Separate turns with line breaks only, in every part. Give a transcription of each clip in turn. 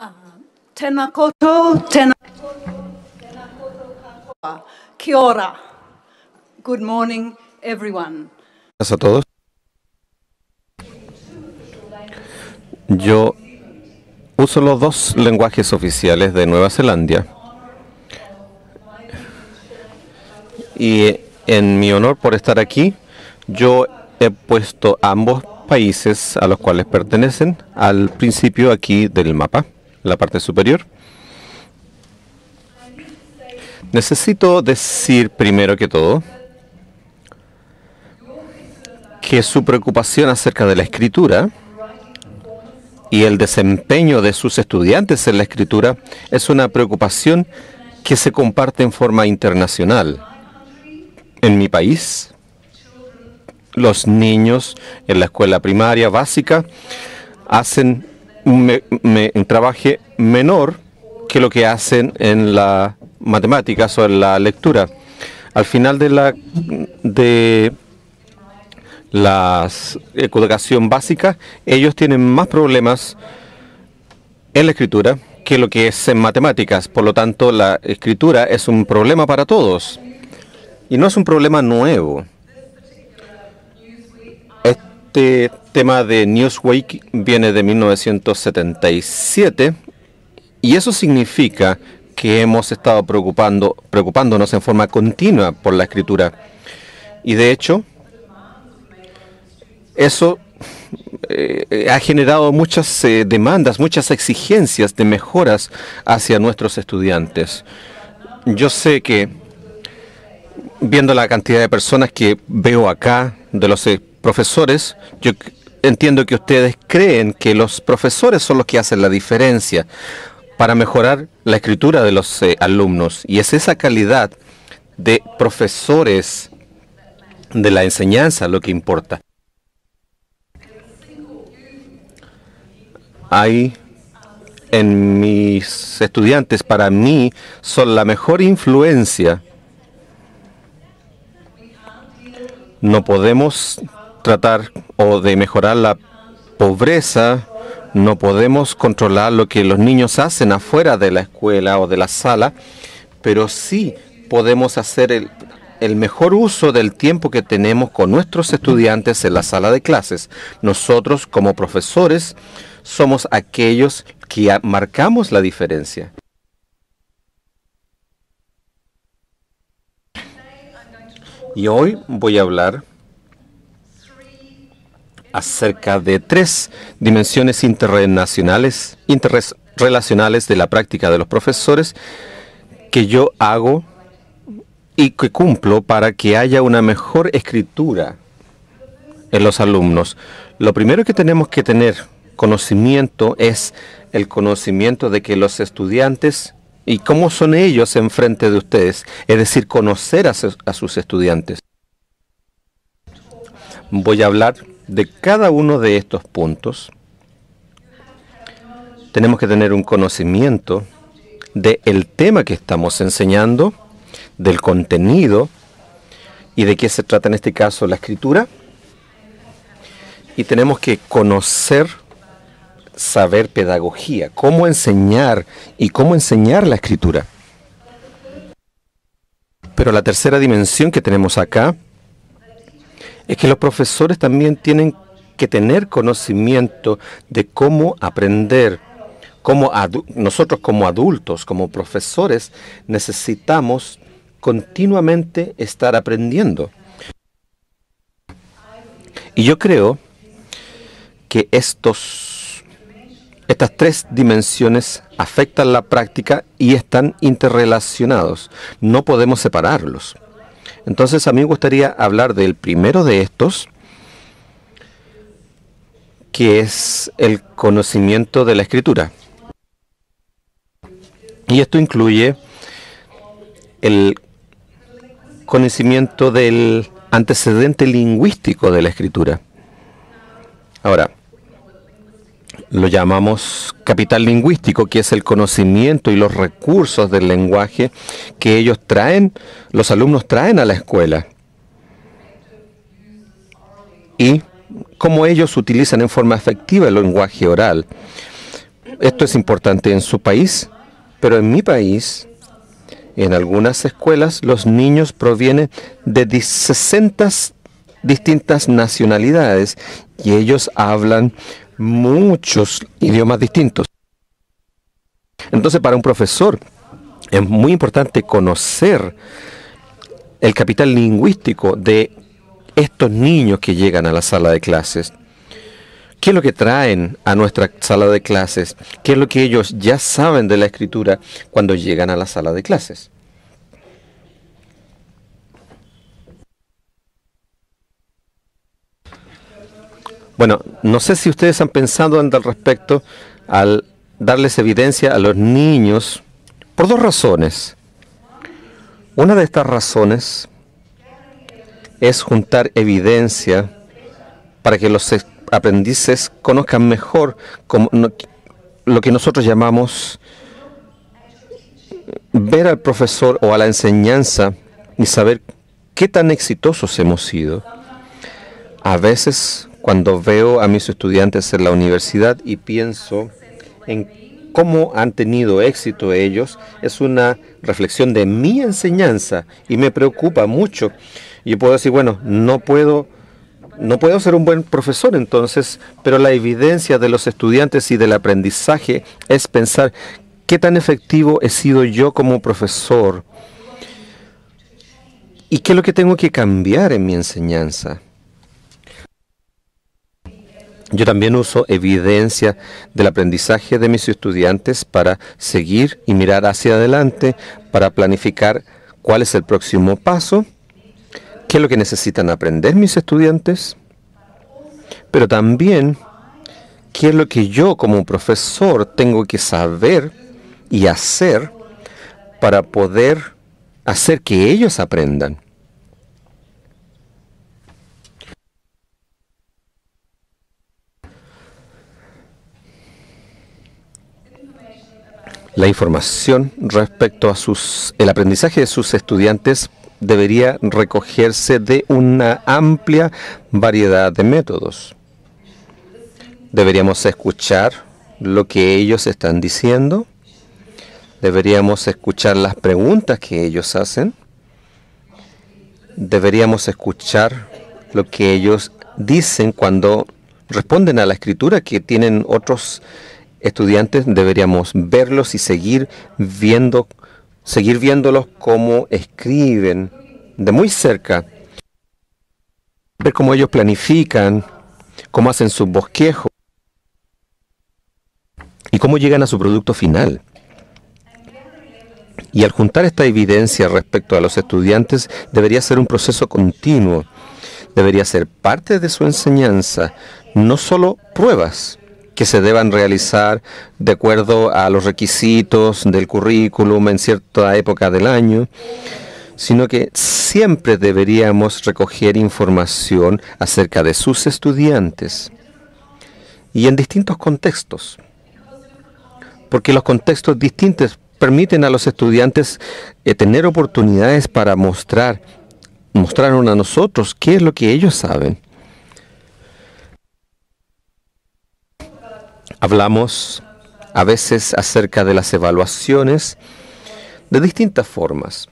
Tēnā koutou, tēnā katoa. Kia ora. Good morning, everyone.
Gracias a todos. Yo uso los dos lenguajes oficiales de Nueva Zelanda. Y en mi honor por estar aquí, yo he puesto ambos países a los cuales pertenecen al principio aquí del mapa, la parte superior. Necesito decir primero que todo que su preocupación acerca de la escritura y el desempeño de sus estudiantes en la escritura es una preocupación que se comparte en forma internacional. En mi país, los niños en la escuela primaria básica hacen un trabajo menor que lo que hacen en las matemáticas o en la lectura. Al final de la educación básica, ellos tienen más problemas en la escritura que lo que es en matemáticas. Por lo tanto, la escritura es un problema para todos. Y no es un problema nuevo. Este tema de Newsweek viene de 1977 y eso significa que hemos estado preocupándonos en forma continua por la escritura. Y de hecho, eso ha generado muchas demandas, muchas exigencias de mejoras hacia nuestros estudiantes. Yo sé que, viendo la cantidad de personas que veo acá, de los profesores, yo entiendo que ustedes creen que los profesores son los que hacen la diferencia para mejorar la escritura de los alumnos. Y es esa calidad de profesores de la enseñanza lo que importa. Hay en mis estudiantes, para mí, son la mejor influencia. No podemos tratar o de mejorar la pobreza, no podemos controlar lo que los niños hacen afuera de la escuela o de la sala, pero sí podemos hacer el mejor uso del tiempo que tenemos con nuestros estudiantes en la sala de clases. Nosotros, como profesores, somos aquellos que marcamos la diferencia. Y hoy voy a hablar acerca de 3 dimensiones interrelacionales de la práctica de los profesores que yo hago y que cumplo para que haya una mejor escritura en los alumnos. Lo primero que tenemos que tener conocimiento es el conocimiento de que los estudiantes y cómo son ellos en frente de ustedes, es decir, conocer a sus estudiantes. Voy a hablar de cada uno de estos puntos. Tenemos que tener un conocimiento del tema que estamos enseñando, del contenido y de qué se trata en este caso la escritura. Y tenemos que saber pedagogía, cómo enseñar y cómo enseñar la escritura. Pero la tercera dimensión que tenemos acá es que los profesores también tienen que tener conocimiento de cómo aprender. Nosotros como adultos, como profesores, necesitamos continuamente estar aprendiendo. Y yo creo que estas 3 dimensiones afectan la práctica y están interrelacionados. No podemos separarlos. Entonces, a mí me gustaría hablar del primero de estos, que es el conocimiento de la escritura. Y esto incluye el conocimiento del antecedente lingüístico de la escritura. Ahora, lo llamamos capital lingüístico, que es el conocimiento y los recursos del lenguaje que los alumnos traen a la escuela. Y cómo ellos utilizan en forma efectiva el lenguaje oral. Esto es importante en su país, pero en mi país, en algunas escuelas, los niños provienen de 60 distintas nacionalidades y ellos hablan muchos idiomas distintos. Entonces, para un profesor es muy importante conocer el capital lingüístico de estos niños que llegan a la sala de clases. ¿Qué es lo que traen a nuestra sala de clases? ¿Qué es lo que ellos ya saben de la escritura cuando llegan a la sala de clases? Bueno, no sé si ustedes han pensado al respecto al darles evidencia a los niños por dos razones. Una de estas razones es juntar evidencia para que los aprendices conozcan mejor lo que nosotros llamamos ver al profesor o a la enseñanza y saber qué tan exitosos hemos sido. A veces, cuando veo a mis estudiantes en la universidad y pienso en cómo han tenido éxito ellos, es una reflexión de mi enseñanza y me preocupa mucho. Y puedo decir, bueno, no puedo ser un buen profesor entonces, pero la evidencia de los estudiantes y del aprendizaje es pensar qué tan efectivo he sido yo como profesor y qué es lo que tengo que cambiar en mi enseñanza. Yo también uso evidencia del aprendizaje de mis estudiantes para seguir y mirar hacia adelante, para planificar cuál es el próximo paso, qué es lo que necesitan aprender mis estudiantes, pero también qué es lo que yo como profesor tengo que saber y hacer para poder hacer que ellos aprendan. La información respecto a el aprendizaje de sus estudiantes debería recogerse de una amplia variedad de métodos. Deberíamos escuchar lo que ellos están diciendo. Deberíamos escuchar las preguntas que ellos hacen. Deberíamos escuchar lo que ellos dicen cuando responden a la escritura que tienen otros estudiantes. Deberíamos verlos y seguir viéndolos cómo escriben de muy cerca, ver cómo ellos planifican, cómo hacen su bosquejo y cómo llegan a su producto final. Y al juntar esta evidencia respecto a los estudiantes, debería ser un proceso continuo, debería ser parte de su enseñanza, no solo pruebas que se deban realizar de acuerdo a los requisitos del currículum en cierta época del año, sino que siempre deberíamos recoger información acerca de sus estudiantes y en distintos contextos, porque los contextos distintos permiten a los estudiantes tener oportunidades para mostrarnos a nosotros qué es lo que ellos saben. Hablamos a veces acerca de las evaluaciones de distintas formas.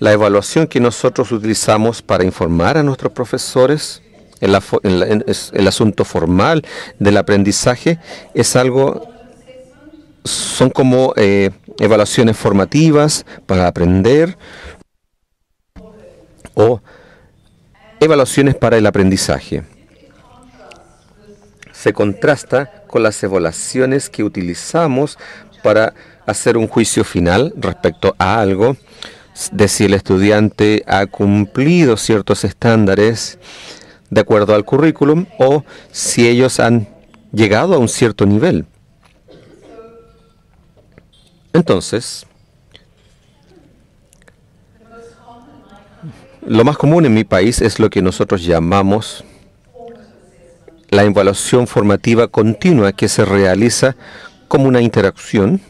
La evaluación que nosotros utilizamos para informar a nuestros profesores, el asunto formal del aprendizaje, son como evaluaciones formativas para aprender o evaluaciones para el aprendizaje. Se contrasta con las evaluaciones que utilizamos para hacer un juicio final respecto a algo, de si el estudiante ha cumplido ciertos estándares de acuerdo al currículum o si ellos han llegado a un cierto nivel. Entonces, lo más común en mi país es lo que nosotros llamamos la evaluación formativa continua, que se realiza como una interacción,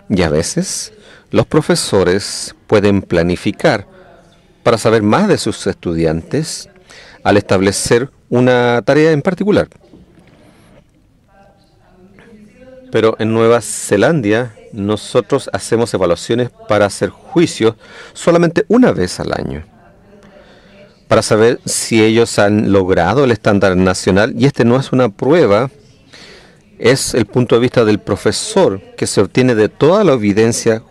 y a veces los profesores pueden planificar para saber más de sus estudiantes al establecer una tarea en particular. Pero en Nueva Zelanda nosotros hacemos evaluaciones para hacer juicios solamente una vez al año, para saber si ellos han logrado el estándar nacional. Y este no es una prueba, es el punto de vista del profesor que se obtiene de toda la evidencia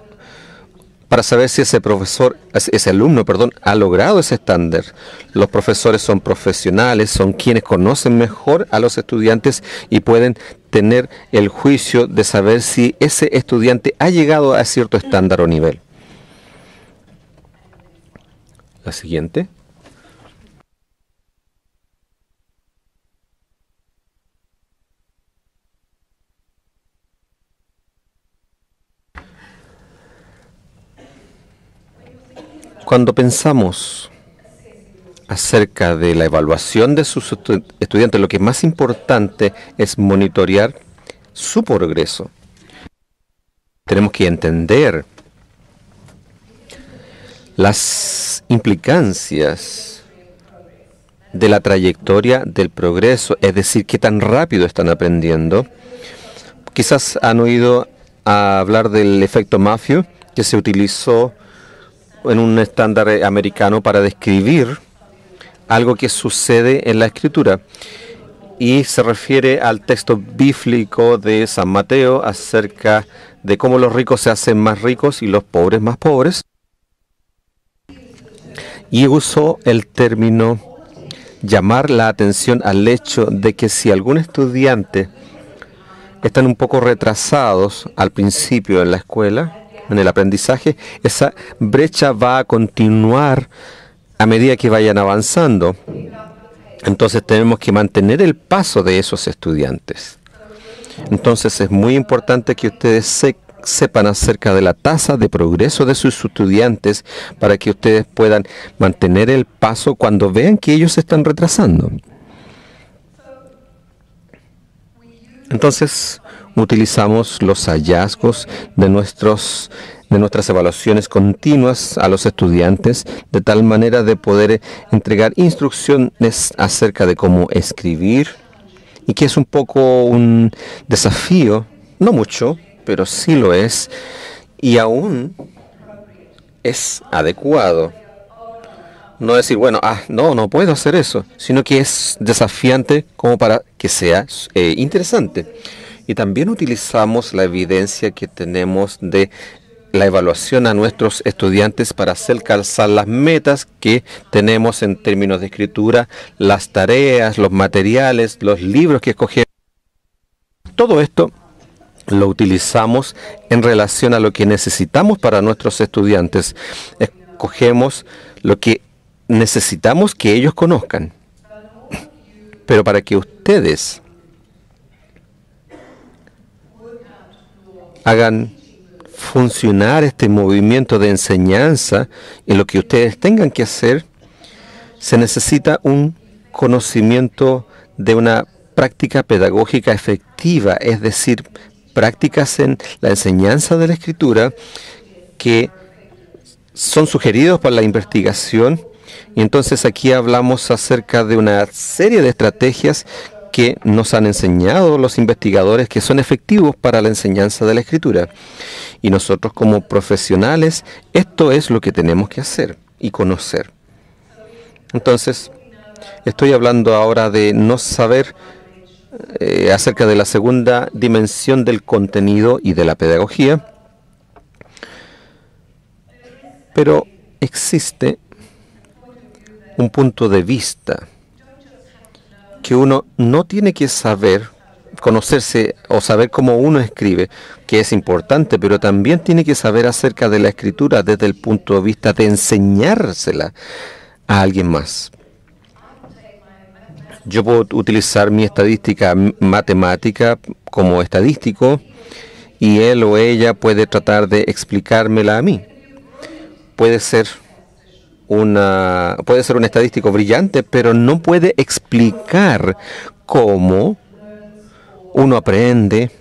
para saber si ese alumno, ha logrado ese estándar. Los profesores son profesionales, son quienes conocen mejor a los estudiantes y pueden tener el juicio de saber si ese estudiante ha llegado a cierto estándar o nivel. La siguiente. Cuando pensamos acerca de la evaluación de sus estudiantes, lo que es más importante es monitorear su progreso. Tenemos que entender las implicancias de la trayectoria del progreso, es decir, qué tan rápido están aprendiendo. Quizás han oído hablar del efecto Matthew, que se utilizó en un estándar americano para describir algo que sucede en la escritura, y se refiere al texto bíblico de San Mateo acerca de cómo los ricos se hacen más ricos y los pobres más pobres, y usó el término llamar la atención al hecho de que si algún estudiante están un poco retrasados al principio en la escuela, en el aprendizaje, esa brecha va a continuar a medida que vayan avanzando. Entonces tenemos que mantener el paso de esos estudiantes. Entonces es muy importante que ustedes sepan acerca de la tasa de progreso de sus estudiantes para que ustedes puedan mantener el paso cuando vean que ellos se están retrasando. Entonces utilizamos los hallazgos de nuestras evaluaciones continuas a los estudiantes de tal manera de poder entregar instrucciones acerca de cómo escribir, y que es un poco un desafío, no mucho, pero sí lo es, y aún es adecuado. No decir, bueno, no puedo hacer eso, sino que es desafiante como para que sea interesante. Y también utilizamos la evidencia que tenemos de la evaluación a nuestros estudiantes para hacer calzar las metas que tenemos en términos de escritura, las tareas, los materiales, los libros que escogemos. Todo esto lo utilizamos en relación a lo que necesitamos para nuestros estudiantes. Escogemos lo que necesitamos que ellos conozcan. Pero para que ustedes hagan funcionar este movimiento de enseñanza en lo que ustedes tengan que hacer, se necesita un conocimiento de una práctica pedagógica efectiva, es decir, prácticas en la enseñanza de la escritura que son sugeridos por la investigación. Y entonces aquí hablamos acerca de una serie de estrategias que nos han enseñado los investigadores que son efectivos para la enseñanza de la escritura. Y nosotros como profesionales, esto es lo que tenemos que hacer y conocer. Entonces, estoy hablando ahora de no saber acerca de la segunda dimensión del contenido y de la pedagogía. Pero existe un punto de vista que uno no tiene que saber, conocerse o saber cómo uno escribe, que es importante, pero también tiene que saber acerca de la escritura desde el punto de vista de enseñársela a alguien más. Yo puedo utilizar mi estadística matemática como estadístico y él o ella puede tratar de explicármela a mí. Puede ser un estadístico brillante, pero no puede explicar cómo uno aprende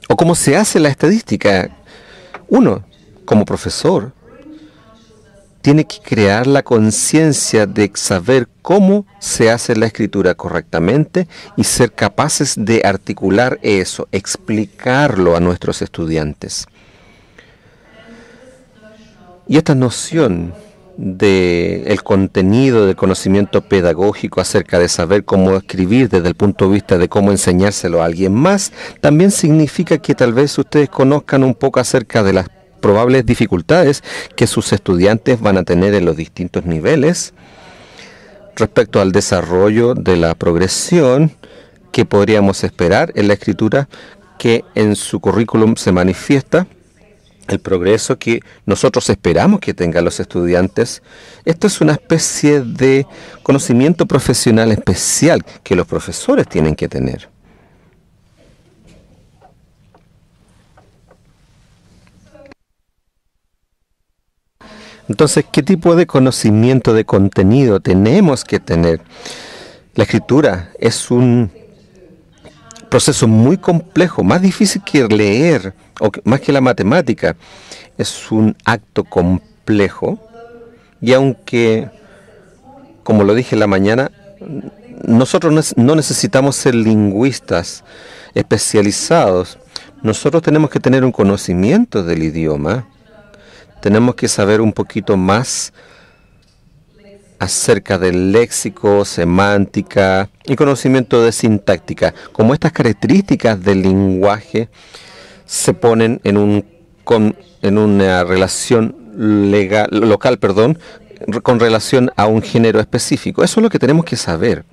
o cómo se hace la estadística. Uno, como profesor, tiene que crear la conciencia de saber cómo se hace la escritura correctamente y ser capaces de articular eso, explicarlo a nuestros estudiantes. Y esta noción del contenido del conocimiento pedagógico acerca de saber cómo escribir desde el punto de vista de cómo enseñárselo a alguien más, también significa que tal vez ustedes conozcan un poco acerca de las probables dificultades que sus estudiantes van a tener en los distintos niveles respecto al desarrollo de la progresión que podríamos esperar en la escritura que en su currículum se manifiesta, el progreso que nosotros esperamos que tengan los estudiantes. Esto es una especie de conocimiento profesional especial que los profesores tienen que tener. Entonces, ¿qué tipo de conocimiento de contenido tenemos que tener? La escritura es un proceso muy complejo, más difícil que leer, más que la matemática. Es un acto complejo y aunque, como lo dije en la mañana, nosotros no necesitamos ser lingüistas especializados. Nosotros tenemos que tener un conocimiento del idioma. Tenemos que saber un poquito más acerca del léxico, semántica y conocimiento de sintáctica. Como estas características del lenguaje se ponen en una relación local, con relación a un género específico. Eso es lo que tenemos que saber.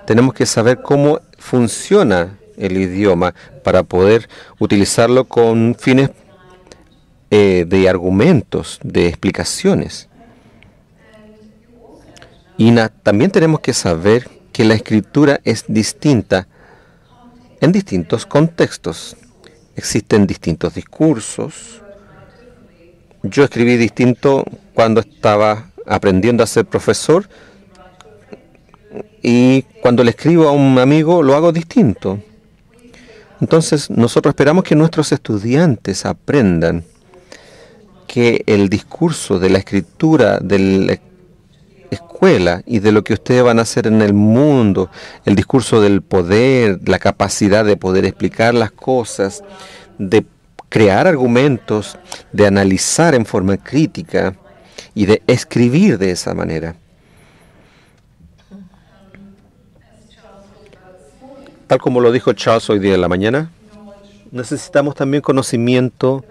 Tenemos que saber cómo funciona el idioma para poder utilizarlo con fines de argumentos, de explicaciones. Y también tenemos que saber que la escritura es distinta en distintos contextos. Existen distintos discursos. Yo escribí distinto cuando estaba aprendiendo a ser profesor y cuando le escribo a un amigo lo hago distinto. Entonces nosotros esperamos que nuestros estudiantes aprendan que el discurso de la escritura de la escuela y de lo que ustedes van a hacer en el mundo, el discurso del poder, la capacidad de poder explicar las cosas, de crear argumentos, de analizar en forma crítica y de escribir de esa manera. Tal como lo dijo Charles hoy día en la mañana, necesitamos también conocimiento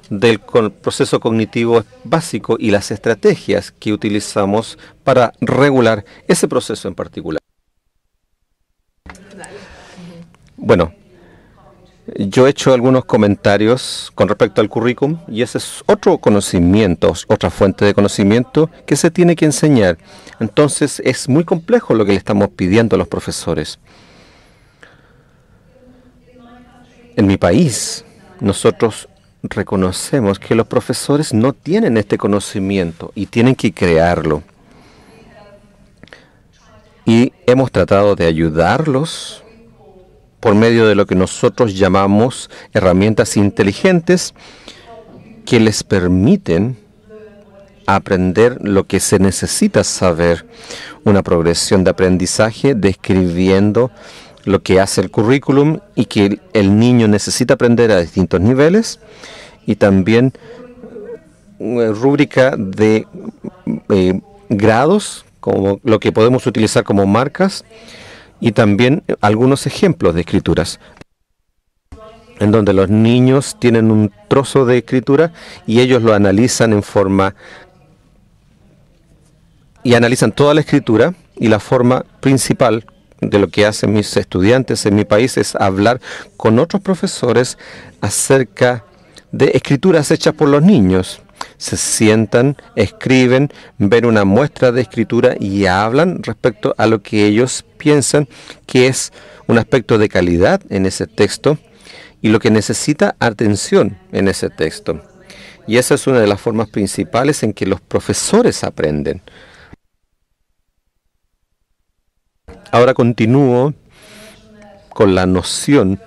del proceso cognitivo básico y las estrategias que utilizamos para regular ese proceso en particular. Bueno, yo he hecho algunos comentarios con respecto al currículum y ese es otro conocimiento, otra fuente de conocimiento que se tiene que enseñar. Entonces es muy complejo lo que le estamos pidiendo a los profesores. En mi país, nosotros reconocemos que los profesores no tienen este conocimiento y tienen que crearlo. Y hemos tratado de ayudarlos por medio de lo que nosotros llamamos herramientas inteligentes que les permiten aprender lo que se necesita saber. Una progresión de aprendizaje describiendo lo que hace el currículum y que el niño necesita aprender a distintos niveles, y también una rúbrica de grados, como lo que podemos utilizar como marcas, y también algunos ejemplos de escrituras, en donde los niños tienen un trozo de escritura y ellos lo analizan y analizan toda la escritura, y la forma principal de lo que hacen mis estudiantes en mi país es hablar con otros profesores acerca de escrituras hechas por los niños. Se sientan, escriben, ven una muestra de escritura y hablan respecto a lo que ellos piensan que es un aspecto de calidad en ese texto y lo que necesita atención en ese texto. Y esa es una de las formas principales en que los profesores aprenden. Ahora continúo con la noción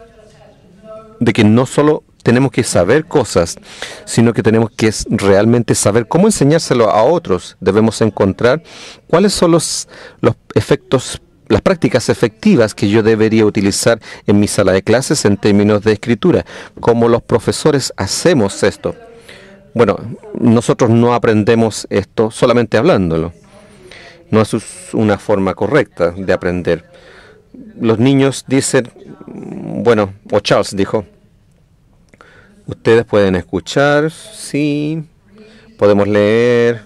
de que no solo tenemos que saber cosas, sino que tenemos que realmente saber cómo enseñárselo a otros. Debemos encontrar cuáles son los efectos, las prácticas efectivas que yo debería utilizar en mi sala de clases en términos de escritura. Cómo los profesores hacemos esto. Bueno, nosotros no aprendemos esto solamente hablándolo. No es una forma correcta de aprender. Los niños dicen, bueno, o Charles dijo, ustedes pueden escuchar, sí, podemos leer,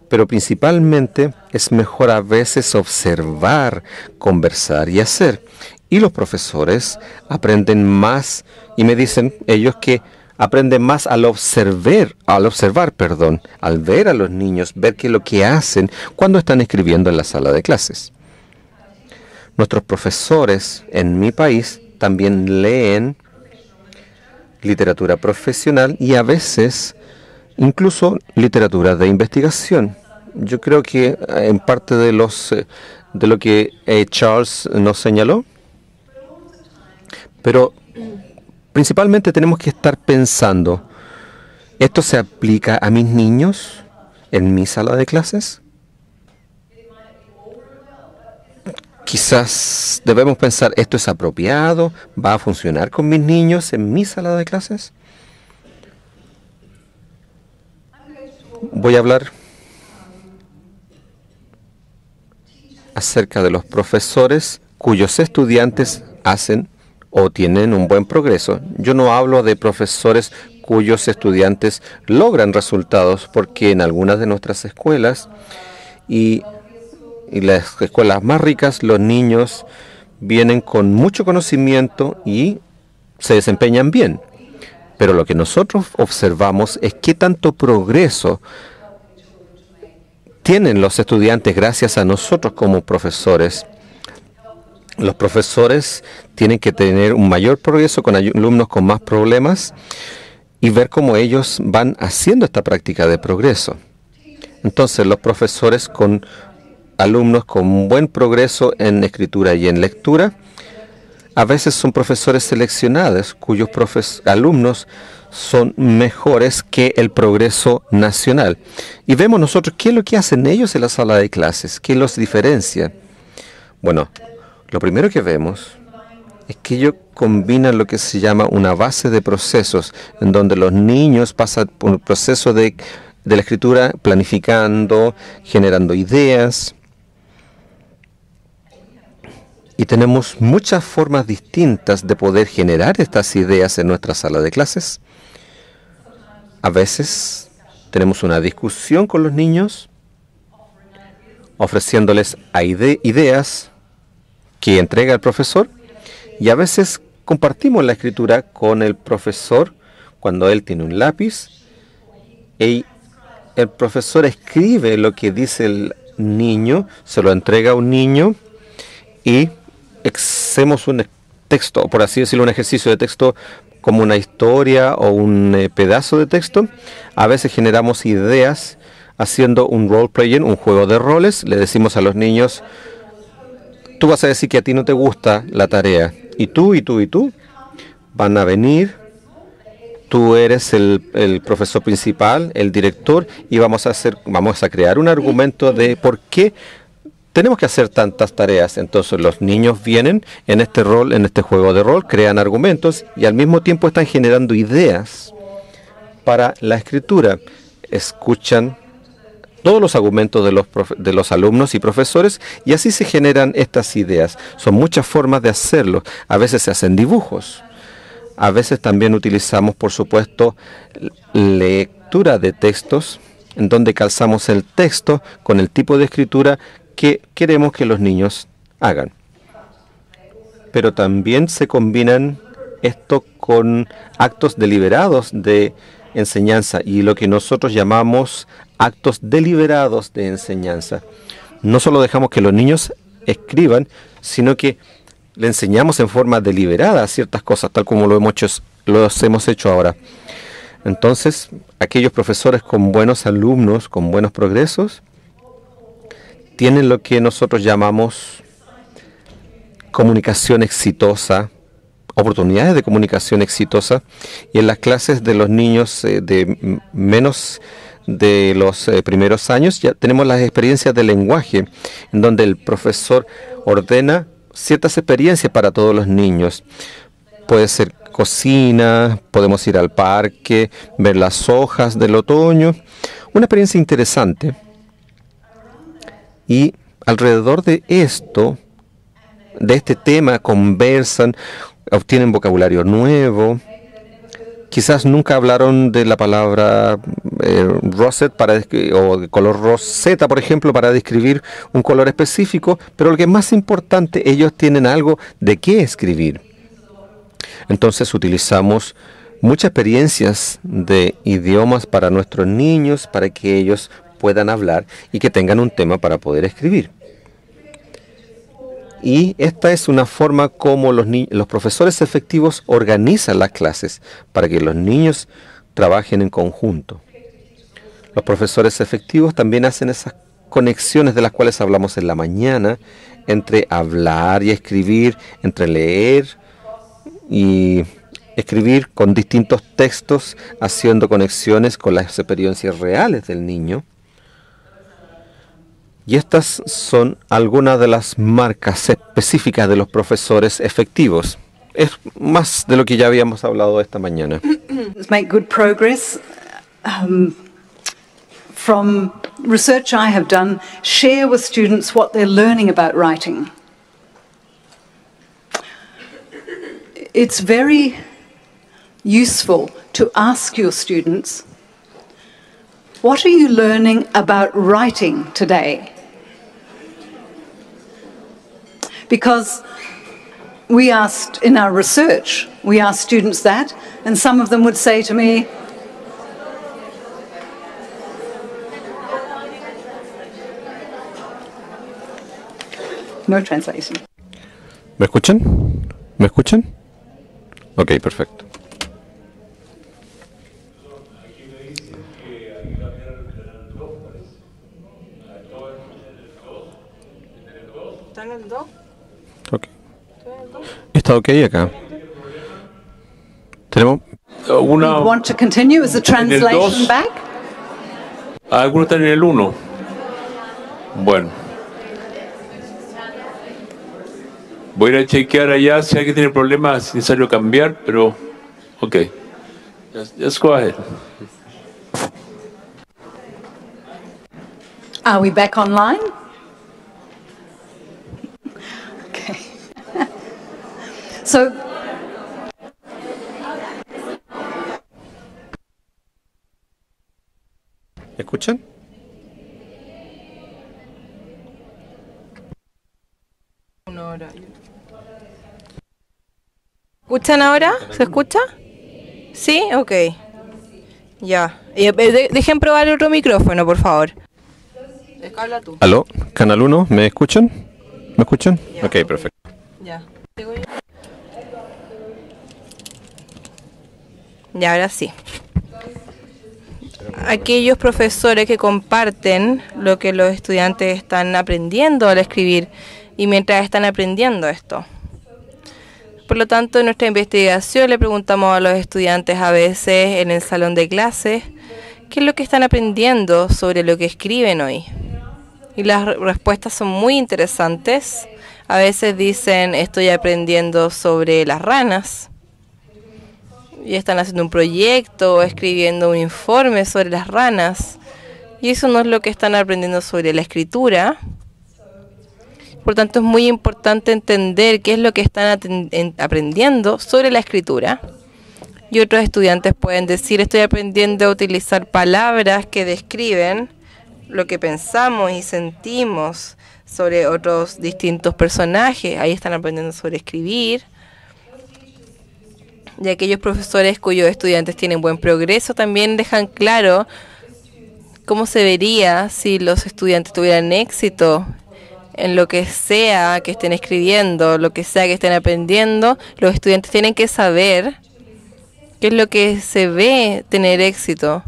pero principalmente es mejor a veces observar, conversar y hacer. Y los profesores aprenden más, y me dicen ellos que aprenden más al observar, al ver a los niños, ver qué es lo que hacen cuando están escribiendo en la sala de clases. Nuestros profesores en mi país también leen literatura profesional y a veces incluso literatura de investigación. Yo creo que en parte de lo que Charles nos señaló, pero principalmente tenemos que estar pensando, ¿esto se aplica a mis niños en mi sala de clases? Quizás debemos pensar, ¿esto es apropiado? ¿Va a funcionar con mis niños en mi sala de clases? Voy a hablar acerca de los profesores cuyos estudiantes hacen o tienen un buen progreso. Yo no hablo de profesores cuyos estudiantes logran resultados, porque en algunas de nuestras escuelas y las escuelas más ricas, los niños vienen con mucho conocimiento y se desempeñan bien. Pero lo que nosotros observamos es qué tanto progreso tienen los estudiantes gracias a nosotros como profesores. Los profesores tienen que tener un mayor progreso con alumnos con más problemas y ver cómo ellos van haciendo esta práctica de progreso. Entonces, los profesores con alumnos con buen progreso en escritura y en lectura, a veces son profesores seleccionados cuyos alumnos son mejores que el progreso nacional. Y vemos nosotros qué es lo que hacen ellos en la sala de clases, qué los diferencia. Bueno, lo primero que vemos es que ellos combinan lo que se llama una base de procesos, en donde los niños pasan por el proceso de la escritura, planificando, generando ideas. Y tenemos muchas formas distintas de poder generar estas ideas en nuestra sala de clases. A veces tenemos una discusión con los niños, ofreciéndoles ideas que entrega el profesor, y a veces compartimos la escritura con el profesor cuando él tiene un lápiz y el profesor escribe lo que dice el niño, se lo entrega a un niño y hacemos un texto, por así decirlo, un ejercicio de texto como una historia o un pedazo de texto. A veces generamos ideas haciendo un role-playing, un juego de roles. Le decimos a los niños, tú vas a decir que a ti no te gusta la tarea, y tú, y tú, y tú van a venir. Tú eres el profesor principal, el director, y vamos a crear un argumento de por qué tenemos que hacer tantas tareas. Entonces los niños vienen en este juego de rol, crean argumentos y al mismo tiempo están generando ideas para la escritura. Escuchan todos los argumentos de los alumnos y profesores, y así se generan estas ideas. Son muchas formas de hacerlo. A veces se hacen dibujos. A veces también utilizamos, por supuesto, lectura de textos, en donde calzamos el texto con el tipo de escritura que queremos que los niños hagan. Pero también se combinan esto con actos deliberados de enseñanza y lo que nosotros llamamos actos deliberados de enseñanza. No solo dejamos que los niños escriban, sino que le enseñamos en forma deliberada ciertas cosas, tal como lo hemos hecho ahora. Entonces, aquellos profesores con buenos alumnos, con buenos progresos, tienen lo que nosotros llamamos comunicación exitosa oportunidades de comunicación exitosa, y en las clases de los niños de menos de los primeros años ya tenemos las experiencias de lenguaje, en donde el profesor ordena ciertas experiencias para todos los niños. Puede ser cocina, podemos ir al parque, ver las hojas del otoño. Una experiencia interesante. Y alrededor de esto, de este tema, conversan, obtienen vocabulario nuevo. Quizás nunca hablaron de la palabra rosette o de color roseta, por ejemplo, para describir un color específico, pero lo que es más importante, ellos tienen algo de qué escribir. Entonces utilizamos muchas experiencias de idiomas para nuestros niños, para que ellos puedan hablar y que tengan un tema para poder escribir. Y esta es una forma como los profesores efectivos organizan las clases para que los niños trabajen en conjunto. Los profesores efectivos también hacen esas conexiones de las cuales hablamos en la mañana, entre hablar y escribir, entre leer y escribir con distintos textos, haciendo conexiones con las experiencias reales del niño. Y estas son algunas de las marcas específicas de los profesores efectivos. Es más de lo que ya habíamos hablado esta mañana.
Make good progress. From research I have done, share with students what they're learning about writing. It's very useful to ask your students, what are you learning about writing today? Because we asked in our research, we asked students that, and some of them would say to me, no translation.
¿Me escuchan? ¿Me escuchan? Ok, perfecto.
¿Está en el 2?
Ok. Está ok acá. Tenemos
We want to continue. Is the translation back?
Algunos están en el 1. Bueno. Voy a ir a chequear allá si alguien tiene problemas, es necesario cambiar, pero ok. Just go ahead.
Are we back online? Okay. So,
¿me escuchan?
¿Escuchan ahora? ¿Se escucha? ¿Sí? Ok. Ya. Dejen probar otro micrófono, por favor. Habla tú.
¿Aló? ¿Canal 1? ¿Me escuchan? ¿Me escuchan?
Ya.
Ok, perfecto.
Ya. Ya, ahora sí. Aquellos profesores que comparten lo que los estudiantes están aprendiendo al escribir y mientras están aprendiendo esto. Por lo tanto, en nuestra investigación le preguntamos a los estudiantes a veces en el salón de clases qué es lo que están aprendiendo sobre lo que escriben hoy. Y las respuestas son muy interesantes. A veces dicen, estoy aprendiendo sobre las ranas. Y están haciendo un proyecto o escribiendo un informe sobre las ranas. Y eso no es lo que están aprendiendo sobre la escritura. Por tanto, es muy importante entender qué es lo que están aprendiendo sobre la escritura. Y otros estudiantes pueden decir, estoy aprendiendo a utilizar palabras que describen lo que pensamos y sentimos sobre otros distintos personajes. Ahí están aprendiendo sobre escribir. Y aquellos profesores cuyos estudiantes tienen buen progreso también dejan claro cómo se vería si los estudiantes tuvieran éxito en lo que sea que estén escribiendo, lo que sea que estén aprendiendo. Los estudiantes tienen que saber qué es lo que se ve tener éxito.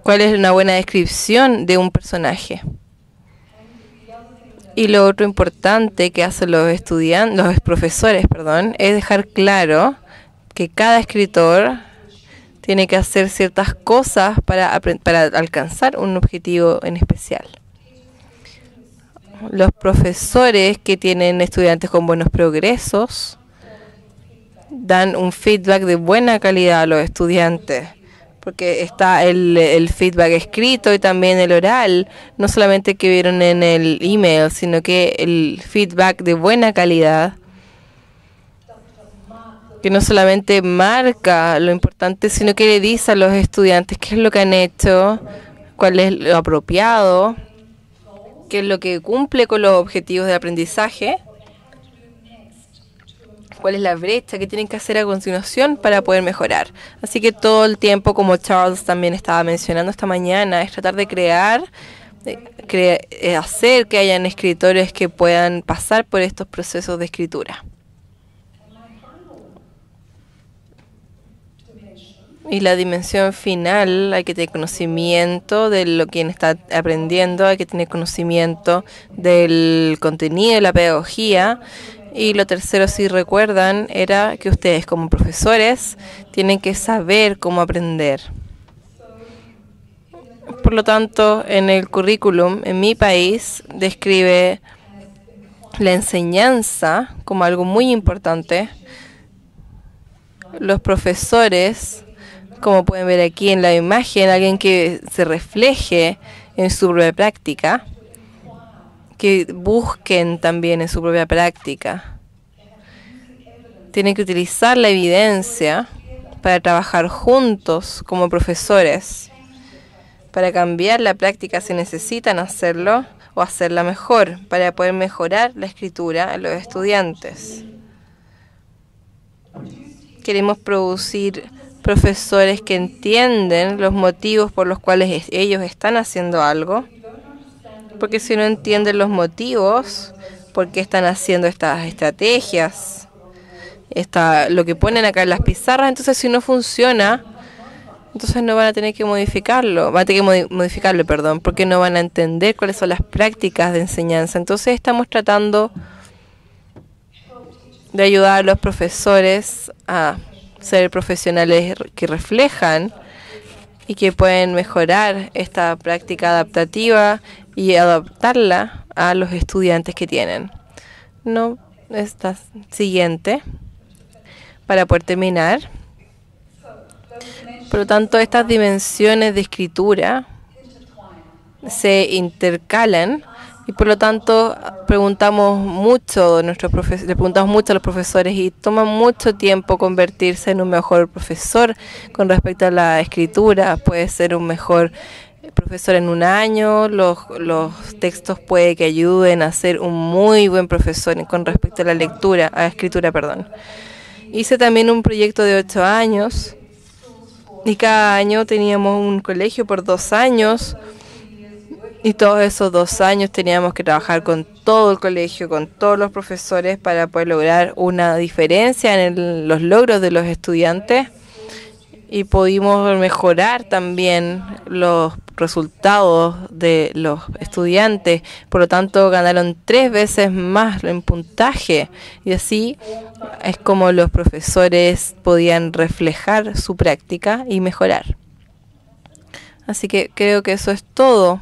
¿Cuál es una buena descripción de un personaje? Y lo otro importante que hacen los profesores, perdón, es dejar claro que cada escritor tiene que hacer ciertas cosas para alcanzar un objetivo en especial. Los profesores que tienen estudiantes con buenos progresos dan un feedback de buena calidad a los estudiantes, porque está el feedback escrito y también el oral, no solamente que vieron en el email, sino que el feedback de buena calidad, que no solamente marca lo importante, sino que le dice a los estudiantes qué es lo que han hecho, cuál es lo apropiado, qué es lo que cumple con los objetivos de aprendizaje, cuál es la brecha que tienen que hacer a continuación para poder mejorar. Así que todo el tiempo, como Charles también estaba mencionando esta mañana, es tratar de hacer que hayan escritores que puedan pasar por estos procesos de escritura. Y la dimensión final, hay que tener conocimiento de lo que está aprendiendo, hay que tener conocimiento del contenido de la pedagogía. Y lo tercero, si recuerdan, era que ustedes como profesores tienen que saber cómo aprender. Por lo tanto, en el currículum, en mi país, describe la enseñanza como algo muy importante. Los profesores, como pueden ver aquí en la imagen, alguien que se refleje en su propia práctica, que busquen también en su propia práctica. Tienen que utilizar la evidencia para trabajar juntos como profesores, para cambiar la práctica si necesitan hacerlo o hacerla mejor, para poder mejorar la escritura en los estudiantes. Queremos producir profesores que entienden los motivos por los cuales ellos están haciendo algo, porque si no entienden los motivos por qué están haciendo estas estrategias, lo que ponen acá en las pizarras, entonces si no funciona, entonces no van a tener que modificarlo, porque no van a entender cuáles son las prácticas de enseñanza. Entonces estamos tratando de ayudar a los profesores a ser profesionales que reflejan y que pueden mejorar esta práctica adaptativa y adaptarla a los estudiantes que tienen. No, esta siguiente, para poder terminar. Por lo tanto, estas dimensiones de escritura se intercalan y por lo tanto le preguntamos mucho a los profesores y toma mucho tiempo convertirse en un mejor profesor con respecto a la escritura. Puede ser un mejor profesor en un año, los textos puede que ayuden a ser un muy buen profesor con respecto a la escritura. Hice también un proyecto de 8 años y cada año teníamos un colegio por 2 años y todos esos 2 años teníamos que trabajar con todo el colegio, con todos los profesores para poder lograr una diferencia en los logros de los estudiantes y pudimos mejorar también los resultados de los estudiantes, por lo tanto ganaron 3 veces más en puntaje y así es como los profesores podían reflejar su práctica y mejorar. Así que creo que eso es todo